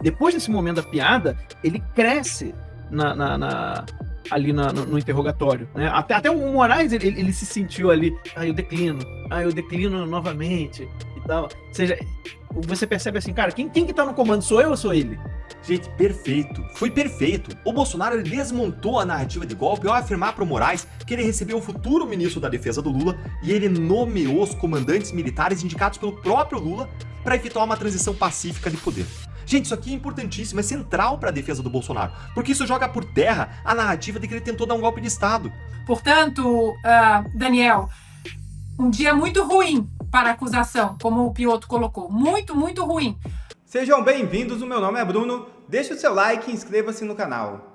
Depois desse momento da piada, ele cresce ali no interrogatório, né? Até o Moraes, ele se sentiu ali, eu declino novamente e tal. Ou seja, você percebe assim, cara, quem que tá no comando, sou eu ou sou ele? Gente, perfeito. Foi perfeito. O Bolsonaro ele desmontou a narrativa de golpe ao afirmar para o Moraes que ele recebeu o futuro ministro da Defesa do Lula e ele nomeou os comandantes militares indicados pelo próprio Lula para efetuar uma transição pacífica de poder. Gente, isso aqui é importantíssimo, é central para a defesa do Bolsonaro, porque isso joga por terra a narrativa de que ele tentou dar um golpe de Estado. Portanto, Daniel, um dia muito ruim para a acusação, como o Piotr colocou. Muito, muito ruim. Sejam bem-vindos, o meu nome é Bruno, deixe o seu like e inscreva-se no canal.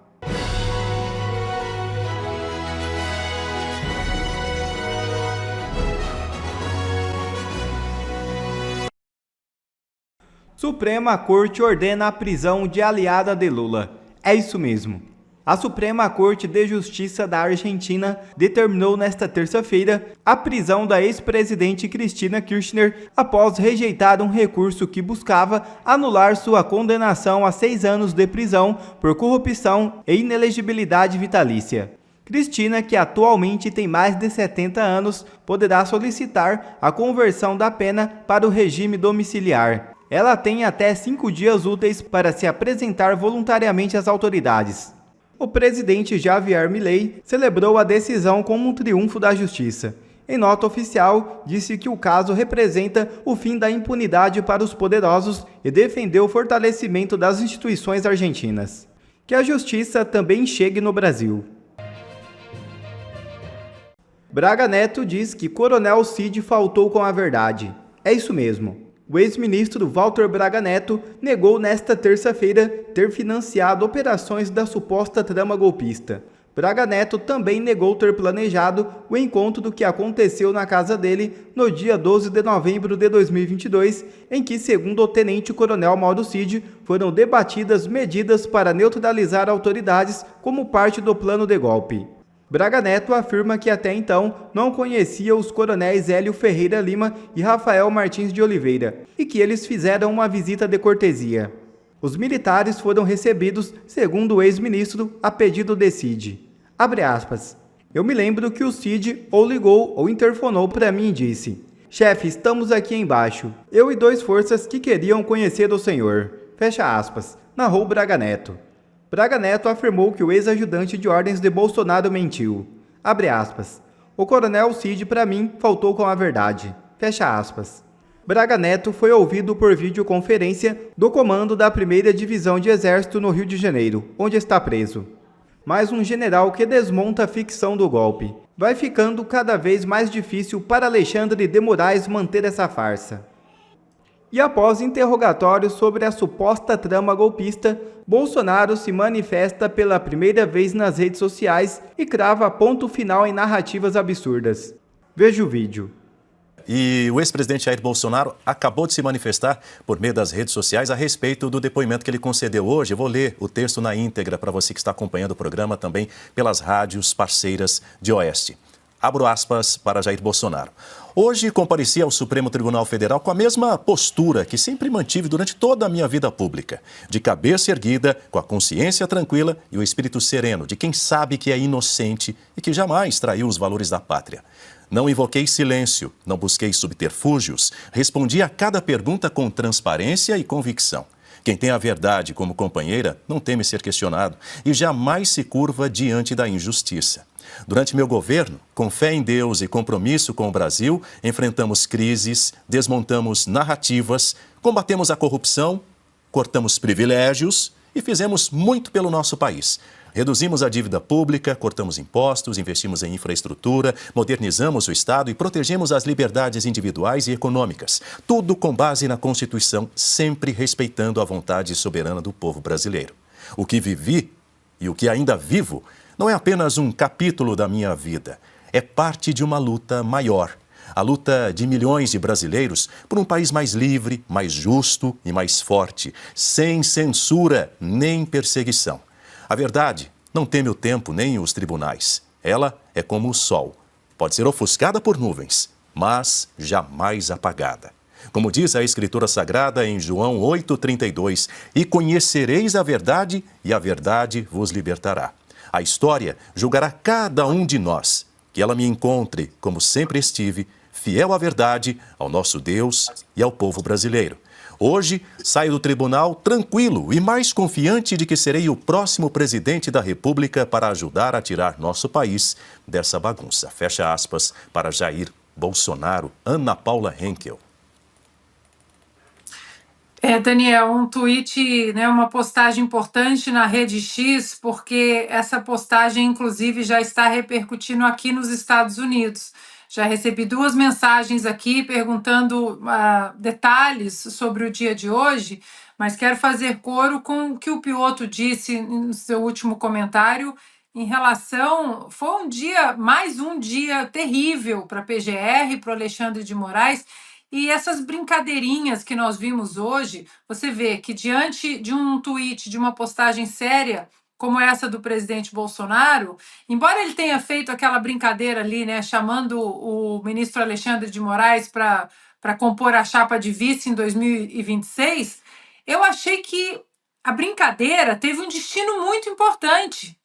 Suprema Corte ordena a prisão de aliada de Lula. É isso mesmo. A Suprema Corte de Justiça da Argentina determinou nesta terça-feira a prisão da ex-presidente Cristina Kirchner após rejeitar um recurso que buscava anular sua condenação a 6 anos de prisão por corrupção e inelegibilidade vitalícia. Cristina, que atualmente tem mais de 70 anos, poderá solicitar a conversão da pena para o regime domiciliar. Ela tem até 5 dias úteis para se apresentar voluntariamente às autoridades. O presidente Javier Milei celebrou a decisão como um triunfo da justiça. Em nota oficial, disse que o caso representa o fim da impunidade para os poderosos e defendeu o fortalecimento das instituições argentinas. Que a justiça também chegue no Brasil. Braga Neto diz que Coronel Cid faltou com a verdade. É isso mesmo. O ex-ministro Walter Braga Neto negou nesta terça-feira ter financiado operações da suposta trama golpista. Braga Neto também negou ter planejado o encontro do que aconteceu na casa dele no dia 12 de novembro de 2022, em que, segundo o tenente-coronel Mauro Cid, foram debatidas medidas para neutralizar autoridades como parte do plano de golpe. Braga Neto afirma que até então não conhecia os coronéis Hélio Ferreira Lima e Rafael Martins de Oliveira e que eles fizeram uma visita de cortesia. Os militares foram recebidos, segundo o ex-ministro, a pedido de Cid. Abre aspas. Eu me lembro que o Cid ou ligou ou interfonou para mim e disse: chefe, estamos aqui embaixo, eu e 2 forças que queriam conhecer o senhor. Fecha aspas, narrou Braga Neto. Braga Neto afirmou que o ex-ajudante de ordens de Bolsonaro mentiu. Abre aspas. O coronel Cid, para mim, faltou com a verdade. Fecha aspas. Braga Neto foi ouvido por videoconferência do comando da 1ª Divisão de Exército no Rio de Janeiro, onde está preso. Mais um general que desmonta a ficção do golpe. Vai ficando cada vez mais difícil para Alexandre de Moraes manter essa farsa. E após interrogatórios sobre a suposta trama golpista, Bolsonaro se manifesta pela primeira vez nas redes sociais e crava ponto final em narrativas absurdas. Veja o vídeo. E o ex-presidente Jair Bolsonaro acabou de se manifestar por meio das redes sociais a respeito do depoimento que ele concedeu hoje. Eu vou ler o texto na íntegra para você que está acompanhando o programa também pelas rádios parceiras de Oeste. Abro aspas para Jair Bolsonaro. Hoje compareci ao Supremo Tribunal Federal com a mesma postura que sempre mantive durante toda a minha vida pública. De cabeça erguida, com a consciência tranquila e o espírito sereno de quem sabe que é inocente e que jamais traiu os valores da pátria. Não invoquei silêncio, não busquei subterfúgios, respondi a cada pergunta com transparência e convicção. Quem tem a verdade como companheira não teme ser questionado e jamais se curva diante da injustiça. Durante meu governo, com fé em Deus e compromisso com o Brasil, enfrentamos crises, desmontamos narrativas, combatemos a corrupção, cortamos privilégios e fizemos muito pelo nosso país. Reduzimos a dívida pública, cortamos impostos, investimos em infraestrutura, modernizamos o Estado e protegemos as liberdades individuais e econômicas. Tudo com base na Constituição, sempre respeitando a vontade soberana do povo brasileiro. O que vivi e o que ainda vivo não é apenas um capítulo da minha vida, é parte de uma luta maior. A luta de milhões de brasileiros por um país mais livre, mais justo e mais forte, sem censura nem perseguição. A verdade não teme o tempo nem os tribunais. Ela é como o sol. Pode ser ofuscada por nuvens, mas jamais apagada. Como diz a Escritura Sagrada em João 8,32, e conhecereis a verdade, e a verdade vos libertará. A história julgará cada um de nós, que ela me encontre, como sempre estive, fiel à verdade, ao nosso Deus e ao povo brasileiro. Hoje, saio do tribunal tranquilo e mais confiante de que serei o próximo presidente da República para ajudar a tirar nosso país dessa bagunça. Fecha aspas para Jair Bolsonaro. Ana Paula Henkel. Daniel, um tweet, né, uma postagem importante na Rede X, porque essa postagem, inclusive, já está repercutindo aqui nos Estados Unidos. Já recebi 2 mensagens aqui perguntando detalhes sobre o dia de hoje, mas quero fazer coro com o que o Piotr disse no seu último comentário em relação... Foi mais um dia terrível para a PGR, para o Alexandre de Moraes, e essas brincadeirinhas que nós vimos hoje, você vê que diante de um tweet, de uma postagem séria, como essa do presidente Bolsonaro, embora ele tenha feito aquela brincadeira ali, né, chamando o ministro Alexandre de Moraes para compor a chapa de vice em 2026, eu achei que a brincadeira teve um destino muito importante.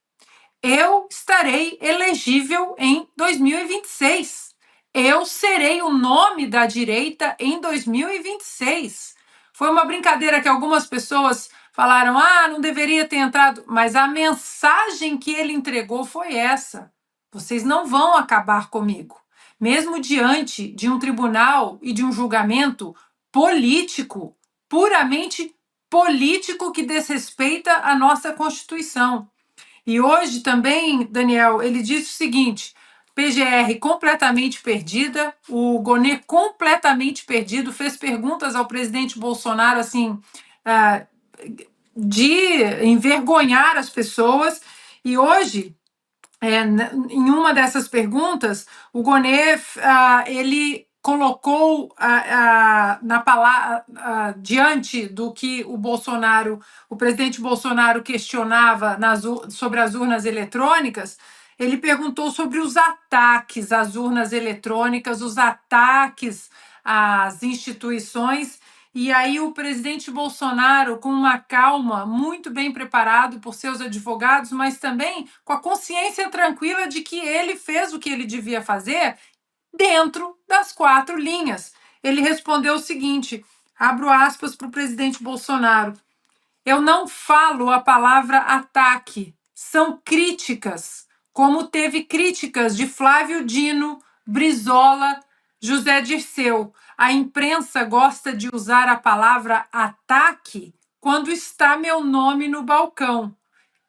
Eu estarei elegível em 2026. Eu serei o nome da direita em 2026. Foi uma brincadeira que algumas pessoas falaram, não deveria ter entrado, mas a mensagem que ele entregou foi essa: vocês não vão acabar comigo. Mesmo diante de um tribunal e de um julgamento político, puramente político, que desrespeita a nossa Constituição. E hoje também, Daniel, ele disse o seguinte: PGR completamente perdida, o Gonê completamente perdido, fez perguntas ao presidente Bolsonaro, assim, de envergonhar as pessoas. E hoje, em uma dessas perguntas, o Gonê, ele colocou na palavra, diante do que o presidente Bolsonaro questionava sobre as urnas eletrônicas, ele perguntou sobre os ataques às urnas eletrônicas, os ataques às instituições, e aí o presidente Bolsonaro, com uma calma, muito bem preparado por seus advogados, mas também com a consciência tranquila de que ele fez o que ele devia fazer dentro das 4 linhas. Ele respondeu o seguinte, abro aspas para o presidente Bolsonaro: eu não falo a palavra ataque, são críticas, como teve críticas de Flávio Dino, Brizola, José Dirceu. A imprensa gosta de usar a palavra ataque quando está meu nome no balcão.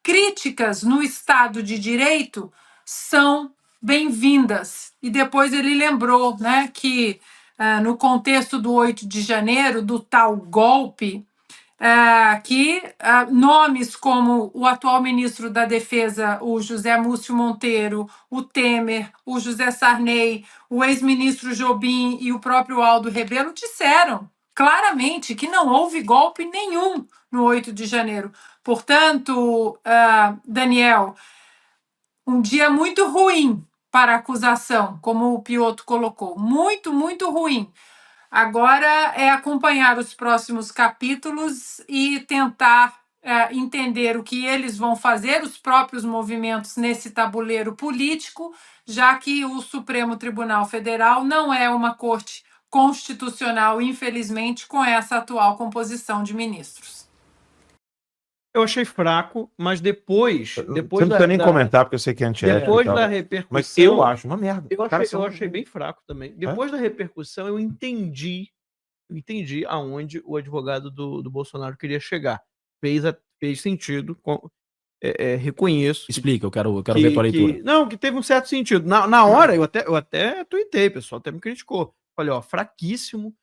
Críticas no Estado de Direito são bem-vindas. E depois ele lembrou, né, que no contexto do 8 de janeiro, do tal golpe, que nomes como o atual ministro da Defesa, o José Múcio Monteiro, o Temer, o José Sarney, o ex-ministro Jobim e o próprio Aldo Rebelo disseram claramente que não houve golpe nenhum no 8 de janeiro. Portanto, Daniel, um dia muito ruim para a acusação, como o Piotr colocou, muito, muito ruim. Agora é acompanhar os próximos capítulos e tentar entender o que eles vão fazer, os próprios movimentos nesse tabuleiro político, já que o Supremo Tribunal Federal não é uma corte constitucional, infelizmente, com essa atual composição de ministros. Eu achei fraco, mas depois Você não precisa nem comentar, porque eu sei que é antiético. Depois da repercussão... Mas eu acho uma merda. Eu achei bem fraco também. Depois da repercussão, eu entendi aonde o advogado do Bolsonaro queria chegar. Fez sentido, reconheço. Explica, eu quero ver tua leitura. Que teve um certo sentido. Na hora, eu até tuitei, pessoal até me criticou. Falei, fraquíssimo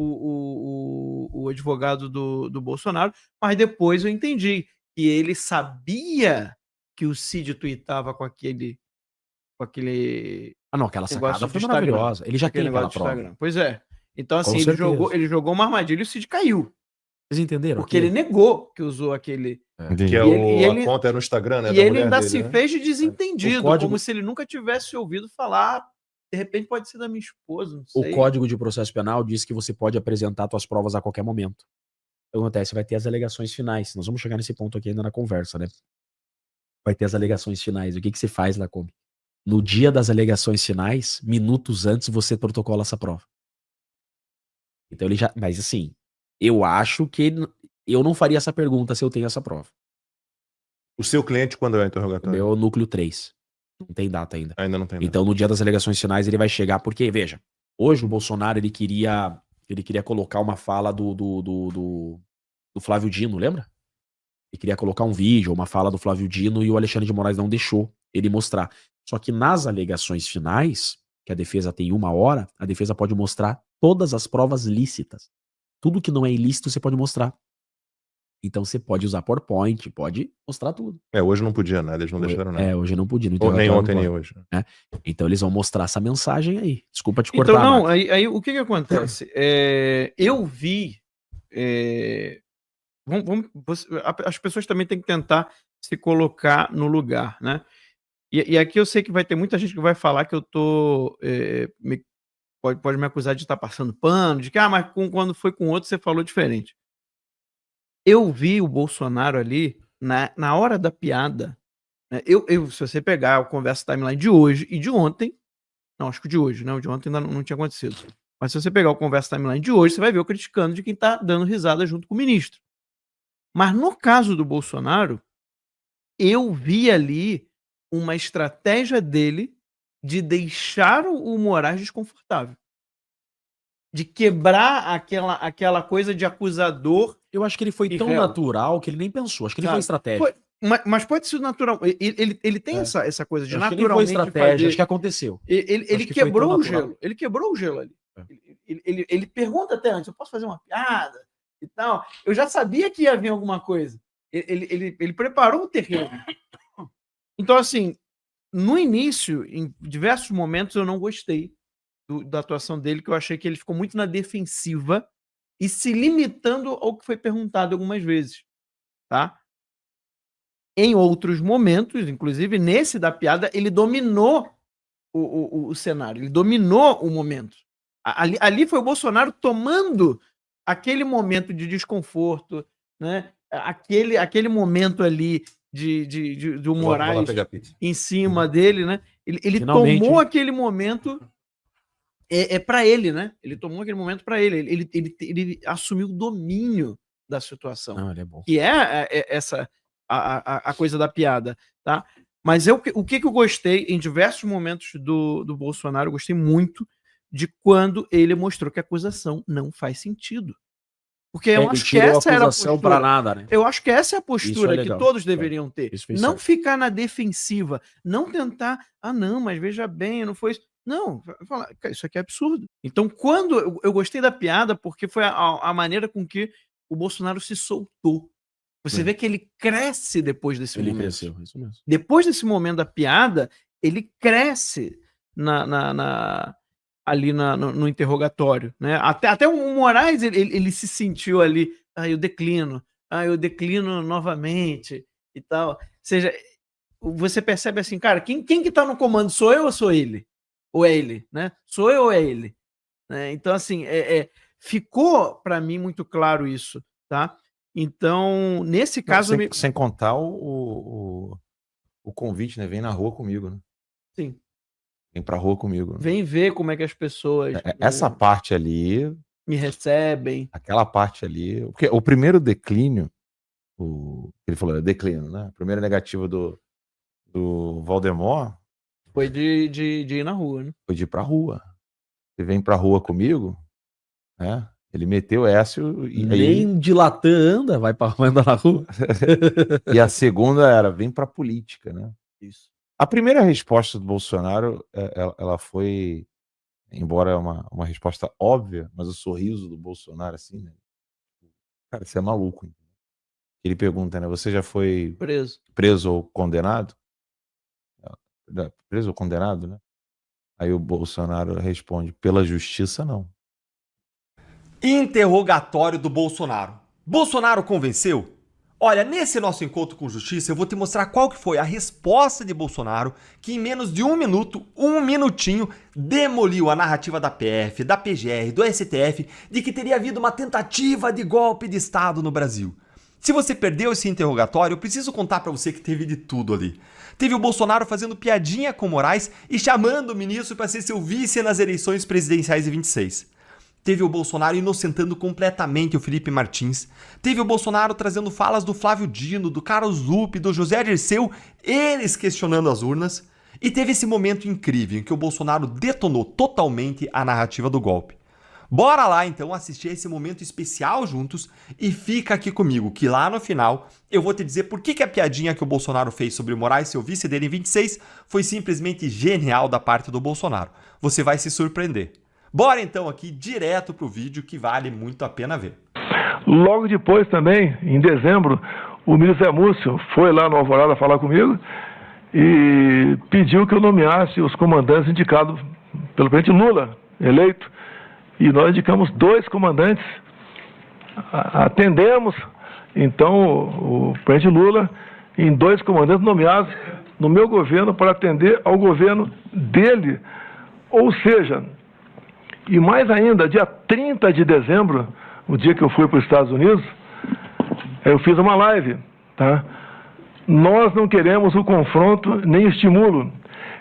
o advogado do Bolsonaro, mas depois eu entendi que ele sabia que o Cid tuitava com aquele... aquela sacada foi maravilhosa. Ele já tem aquela prova. Pois é. Então, assim, ele jogou uma armadilha e o Cid caiu. Vocês entenderam? Porque ele negou que usou aquele... Que a conta é no Instagram, né? E ele ainda se fez de desentendido, como se ele nunca tivesse ouvido falar De repente pode ser da minha esposa, não sei. O Código de Processo Penal diz que você pode apresentar suas provas a qualquer momento. O que acontece? Vai ter as alegações finais. Nós vamos chegar nesse ponto aqui ainda na conversa, né? Vai ter as alegações finais. O que você faz, Lacombe? No dia das alegações finais, minutos antes, você protocola essa prova. Então ele já... Mas assim, eu acho que eu não faria essa pergunta se eu tenho essa prova. O seu cliente, quando é o O interrogatório? meu é o núcleo 3. Não tem data ainda. Ainda não tem data. Então, no dia das alegações finais, ele vai chegar, porque, veja, hoje o Bolsonaro, ele queria colocar uma fala do Flávio Dino, lembra? Ele queria colocar um vídeo, uma fala do Flávio Dino, e o Alexandre de Moraes não deixou ele mostrar. Só que nas alegações finais, que a defesa tem 1 hora, a defesa pode mostrar todas as provas lícitas. Tudo que não é ilícito, você pode mostrar. Então você pode usar PowerPoint, pode mostrar tudo. Hoje não podia nada, eles não deixaram nada. Hoje não podia. Nem ontem, nem hoje. Então eles vão mostrar essa mensagem aí. Desculpa te cortar. Então, não, aí o que acontece? Eu vi... as pessoas também têm que tentar se colocar no lugar, né? E aqui eu sei que vai ter muita gente que vai falar que eu tô... pode me acusar de estar passando pano, de que, mas quando foi com outro você falou diferente. Eu vi o Bolsonaro ali, na hora da piada, né? Se você pegar o Conversa Timeline de hoje e de ontem, não, acho que de hoje, né? O de ontem ainda não tinha acontecido. Mas se você pegar o Conversa Timeline de hoje, você vai ver eu criticando de quem tá dando risada junto com o ministro. Mas no caso do Bolsonaro, eu vi ali uma estratégia dele de deixar o Moraes desconfortável. De quebrar aquela coisa de acusador. Eu acho que ele foi tão natural que ele nem pensou. Acho que ele foi estratégia. Mas pode ser natural. Ele tem essa coisa de naturalmente. Ele foi estratégia, acho que aconteceu. Ele quebrou o gelo. Ele quebrou o gelo ali. Ele pergunta até antes: eu posso fazer uma piada e tal? Eu já sabia que ia vir alguma coisa. Ele preparou o terreno. Então, assim, no início, em diversos momentos, eu não gostei da atuação dele, que eu achei que ele ficou muito na defensiva e se limitando ao que foi perguntado algumas vezes, tá? Em outros momentos, inclusive nesse da piada, ele dominou o cenário, ele dominou o momento. Ali foi o Bolsonaro tomando aquele momento de desconforto, né? Aquele momento ali do Moraes em cima dele, né? Ele tomou aquele momento para ele, né? Ele tomou aquele momento para ele. Ele assumiu o domínio da situação. Não, ele é bom. Que essa a coisa da piada, tá? Mas o que eu gostei em diversos momentos do Bolsonaro, eu gostei muito de quando ele mostrou que a acusação não faz sentido. Porque eu acho que essa era a postura. Nada, né? Eu acho que essa é a postura que todos deveriam ter. Não ficar na defensiva, não tentar, não, mas veja bem, não foi isso. Não, falar, isso aqui é absurdo. Então, quando eu gostei da piada, porque foi a maneira com que o Bolsonaro se soltou. Você vê que ele cresce depois desse momento. Ele cresceu, isso mesmo. Depois desse momento da piada, ele cresce ali no interrogatório, né? Até o Moraes, ele se sentiu ali, eu declino novamente e tal. Ou seja, você percebe assim, cara, quem que tá no comando, sou eu ou sou ele? Ou é ele, né? Sou eu ou é ele? Né? Então, assim, ficou para mim muito claro isso, tá? Então, nesse caso... Sem contar o convite, né? Vem na rua comigo, né? Sim. Vem pra rua comigo. Né? Vem ver como é que as pessoas... Essa parte ali... Me recebem. Aquela parte ali... Porque o primeiro declínio, ele falou, declínio, né? A primeira negativa do Valdemar... Foi de ir na rua, né? Foi de ir pra rua. Você vem pra rua comigo, né? Ele meteu essa e nem de Latam anda, vai pra rua, anda na rua. E a segunda era, vem pra política, né? Isso. A primeira resposta do Bolsonaro, ela foi, embora uma resposta óbvia, mas o sorriso do Bolsonaro, assim, né? Cara, você é maluco. Hein? Ele pergunta, né? Você já foi preso ou condenado? Preso ou condenado, né? Aí o Bolsonaro responde, pela justiça, não. Interrogatório do Bolsonaro. Bolsonaro convenceu? Olha, nesse nosso encontro com justiça, eu vou te mostrar qual que foi a resposta de Bolsonaro, que em menos de 1 minuto, 1 minutinho, demoliu a narrativa da PF, da PGR, do STF, de que teria havido uma tentativa de golpe de Estado no Brasil. Se você perdeu esse interrogatório, eu preciso contar pra você que teve de tudo ali. Teve o Bolsonaro fazendo piadinha com Moraes e chamando o ministro para ser seu vice nas eleições presidenciais de 26. Teve o Bolsonaro inocentando completamente o Felipe Martins. Teve o Bolsonaro trazendo falas do Flávio Dino, do Carlos Lupe, do José Dirceu, eles questionando as urnas. E teve esse momento incrível em que o Bolsonaro detonou totalmente a narrativa do golpe. Bora lá então assistir esse momento especial juntos e fica aqui comigo, que lá no final eu vou te dizer por que a piadinha que o Bolsonaro fez sobre o Moraes ser o vice dele em 26 foi simplesmente genial da parte do Bolsonaro. Você vai se surpreender. Bora então aqui direto pro vídeo que vale muito a pena ver. Logo depois também, em dezembro, o ministro Zé Múcio foi lá no Alvorada falar comigo e pediu que eu nomeasse os comandantes indicados pelo presidente Lula, eleito. E nós indicamos 2 comandantes, atendemos, então, o presidente Lula em 2 comandantes nomeados no meu governo para atender ao governo dele. Ou seja, e mais ainda, dia 30 de dezembro, o dia que eu fui para os Estados Unidos, eu fiz uma live, tá? Nós não queremos o confronto nem o estímulo.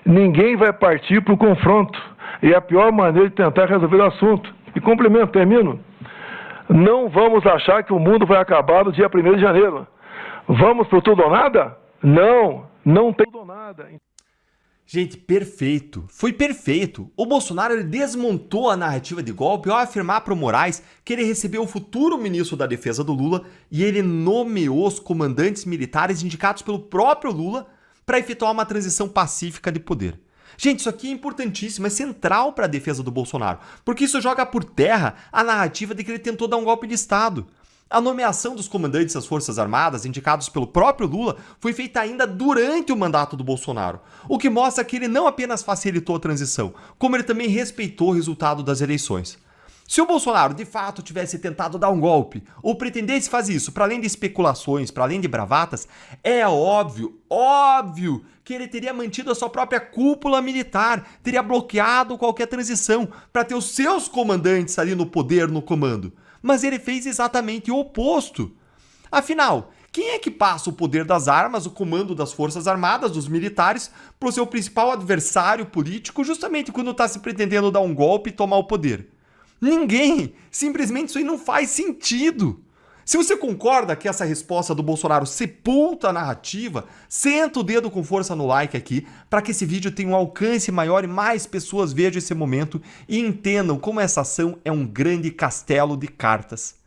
Ninguém vai partir para o confronto. E é a pior maneira de tentar resolver o assunto. E complemento, termino. Não vamos achar que o mundo vai acabar no dia 1º de janeiro. Vamos para o tudo ou nada? Não, não tem tudo ou nada. Gente, perfeito. Foi perfeito. O Bolsonaro ele desmontou a narrativa de golpe ao afirmar para o Moraes que ele recebeu o futuro ministro da Defesa do Lula e ele nomeou os comandantes militares indicados pelo próprio Lula para efetuar uma transição pacífica de poder. Gente, isso aqui é importantíssimo, é central para a defesa do Bolsonaro, porque isso joga por terra a narrativa de que ele tentou dar um golpe de Estado. A nomeação dos comandantes das Forças Armadas, indicados pelo próprio Lula, foi feita ainda durante o mandato do Bolsonaro, o que mostra que ele não apenas facilitou a transição, como ele também respeitou o resultado das eleições. Se o Bolsonaro, de fato, tivesse tentado dar um golpe, ou pretendesse fazer isso para além de especulações, para além de bravatas, é óbvio que ele teria mantido a sua própria cúpula militar, teria bloqueado qualquer transição para ter os seus comandantes ali no poder, no comando. Mas ele fez exatamente o oposto. Afinal, quem é que passa o poder das armas, o comando das Forças Armadas, dos militares, para o seu principal adversário político, justamente quando está se pretendendo dar um golpe e tomar o poder? Ninguém! Simplesmente isso aí não faz sentido. Se você concorda que essa resposta do Bolsonaro sepulta a narrativa, senta o dedo com força no like aqui, para que esse vídeo tenha um alcance maior e mais pessoas vejam esse momento e entendam como essa ação é um grande castelo de cartas.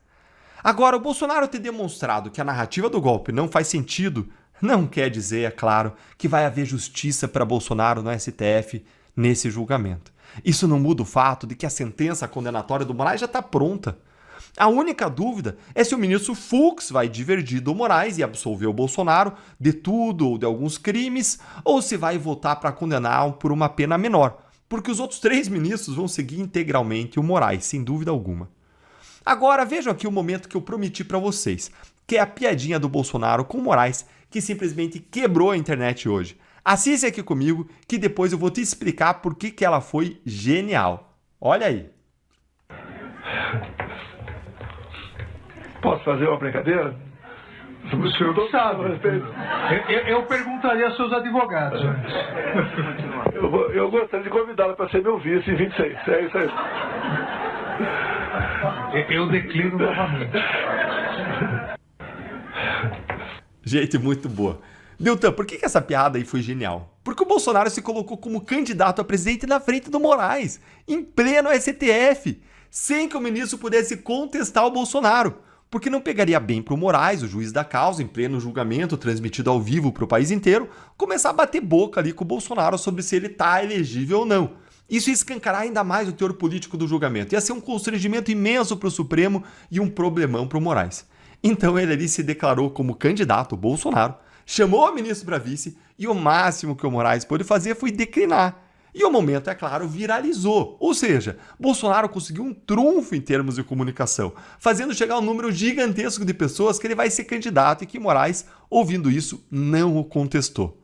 Agora, o Bolsonaro ter demonstrado que a narrativa do golpe não faz sentido, não quer dizer, é claro, que vai haver justiça para Bolsonaro no STF nesse julgamento. Isso não muda o fato de que a sentença condenatória do Moraes já está pronta. A única dúvida é se o ministro Fux vai divergir do Moraes e absolver o Bolsonaro de tudo ou de alguns crimes, ou se vai votar para condená-lo por uma pena menor, porque os outros 3 ministros vão seguir integralmente o Moraes, sem dúvida alguma. Agora vejam aqui o momento que eu prometi para vocês, que é a piadinha do Bolsonaro com o Moraes, que simplesmente quebrou a internet hoje. Assiste aqui comigo, que depois eu vou te explicar por que ela foi genial. Olha aí. Posso fazer uma brincadeira? O senhor sabe. Eu perguntaria aos seus advogados. Eu gostaria de convidá-la para ser meu vice em 26. É isso aí. Eu declino novamente. Gente, muito boa. Deltan, por que essa piada aí foi genial? Porque o Bolsonaro se colocou como candidato a presidente na frente do Moraes, em pleno STF, sem que o ministro pudesse contestar o Bolsonaro, porque não pegaria bem para o Moraes, o juiz da causa, em pleno julgamento, transmitido ao vivo para o país inteiro, começar a bater boca ali com o Bolsonaro sobre se ele está elegível ou não. Isso ia escancarar ainda mais o teor político do julgamento. Ia ser um constrangimento imenso para o Supremo e um problemão para o Moraes. Então ele ali se declarou como candidato, o Bolsonaro, chamou o ministro para vice e o máximo que o Moraes pôde fazer foi declinar. E o momento, é claro, viralizou. Ou seja, Bolsonaro conseguiu um trunfo em termos de comunicação, fazendo chegar um número gigantesco de pessoas que ele vai ser candidato e que Moraes, ouvindo isso, não o contestou.